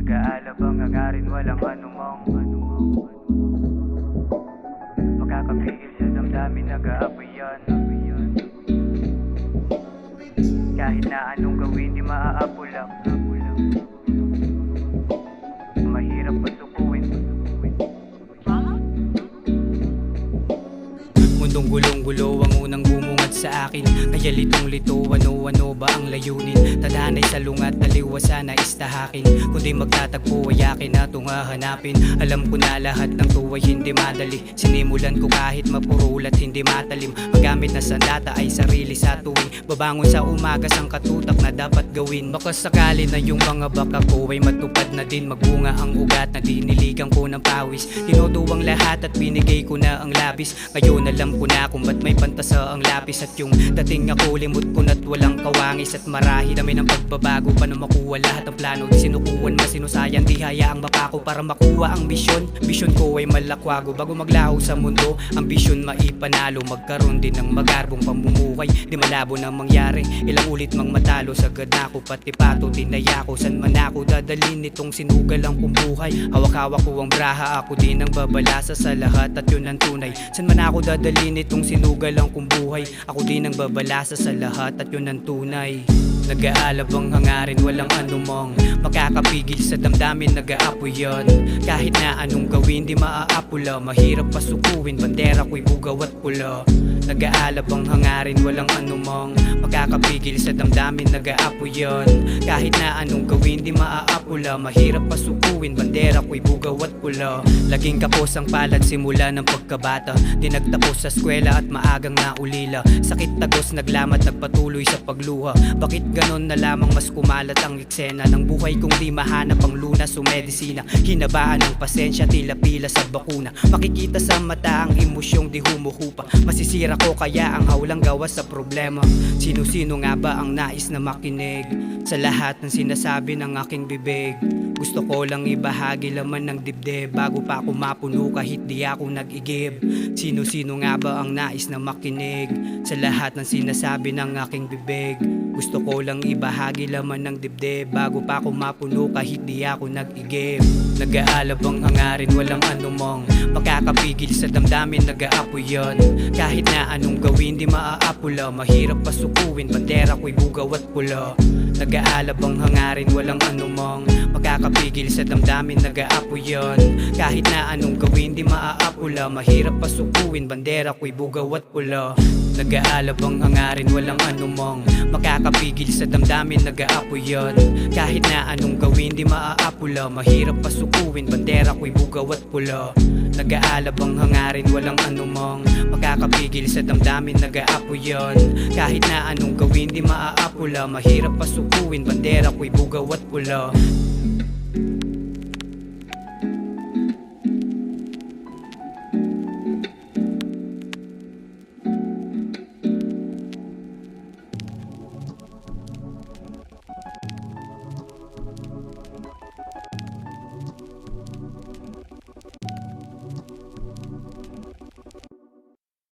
Nag-aalabang hangarin walang anumang makakapigil sa damdamin, nag-aapoy yan. Kahit na anong gawin di maaapulak. Mahirap pasukuin. Mundong gulong-gulo ang unang bumungad sa akin, kaya litong-lito ano-ano ba ang layunin? Tadhanay sa lungat, taliwasa na istahakin. Kundi magtatagpo ay akin na itong hahanapin. Alam ko na lahat ng tuway hindi madali. Sinimulan ko kahit mapurulat hindi matalim. Magamit na sandata ay sarili sa tuwing babangon sa umaga sang katutak na dapat gawin. Baka sakali na yung mga baka ko ay matupad na din. Magbunga ang ugat na diniligan ko ng pawis. Tinutuwang lahat at binigay ko na ang labis. Ngayon alam ko na kung ba't may pantasa ang lapis. At yung dating ako limot ko na't walang kawangis. At marahil dami ng pagbabago pa na makuha lahat ng plano. Di sinukuhan masinusayan, di hayaang mapako para makuha ang misyon. Misyon ko ay malakwago bago maglaho sa mundo. Ambisyon maipanalo, magkaroon din ng magarbong pamumuhay. Di malabo na mangyari, ilang ulit mang matalo. Sagad ako pati pato, tinaya ko. San man ako dadalhin itong sinugal ang kumbuhay. Hawak-hawak ko ang braha, ako din ang babalasa sa lahat. At yun ang tunay, san man ako dadalhin itong sinugal ang kumbuhay. Ako din ang babalasa sa lahat at yun ang tunay. Nag-aalabang hangarin walang anumang makakapigil sa damdamin, nag-aapoy yan. Kahit na anong gawin di maaapula. Mahirap pasukuin, bandera ko'y bugaw at pula. Nag-aalabang hangarin walang anumang makakapigil sa damdamin, nag-aapoy yan. Kahit na anong gawin di maaapula. Mahirap pasukuin, bandera ko'y bugaw at pula. Laging kapos ang palad simula ng pagkabata. Di nagtapos sa eskwela at maagang naulila. Sakit tagos naglamat, nagpatuloy sa pagluha. Bakit ganon na lamang mas kumalat ang eksena ng buhay kung di mahanap ang lunas o medisina? Hinabaan ng pasensya, tila pila sa bakuna. Makikita sa mata ang emosyong di humuhupa. Masisira ko kaya ang hawlang gawa sa problema. Sino-sino nga ba ang nais na makinig sa lahat ng sinasabi ng aking bibig? Gusto ko lang ibahagi laman ng dibdib bago pa ako mapuno kahit di ako nag-igib. Sino-sino nga ba ang nais na makinig sa lahat ng sinasabi ng aking bibig? Gusto ko lang ibahagi laman ng dibdib bago pa ako mapuno kahit di ako nag-igib. Nag-aalabang hangarin walang anumang makakapigil sa damdamin, nag-aapoy yan. Kahit na anong gawin di maaapula. Mahirap pasukuin, bandera ko'y bugaw at pula. Nag-aalabang hangarin walang anumang makakapigil sa damdamin, nag-aapoy yan. Kahit na anong gawin di maaapula. Mahirap pasukuin, bandera ko'y bugaw at pula. Nag-aalabang hangarin walang anumang makakapigil sa damdamin, nag-aapoy yan. Kahit na anong gawin di maaapula. Mahirap pasukuin, bandera ko'y bugaw at pula. Nag-aalabang hangarin walang anumang makakapigil sa damdamin, nag-aapoy yan. Kahit na anong gawin di maaapula. Mahirap pasukuin, bandera ko'y bugaw at pula.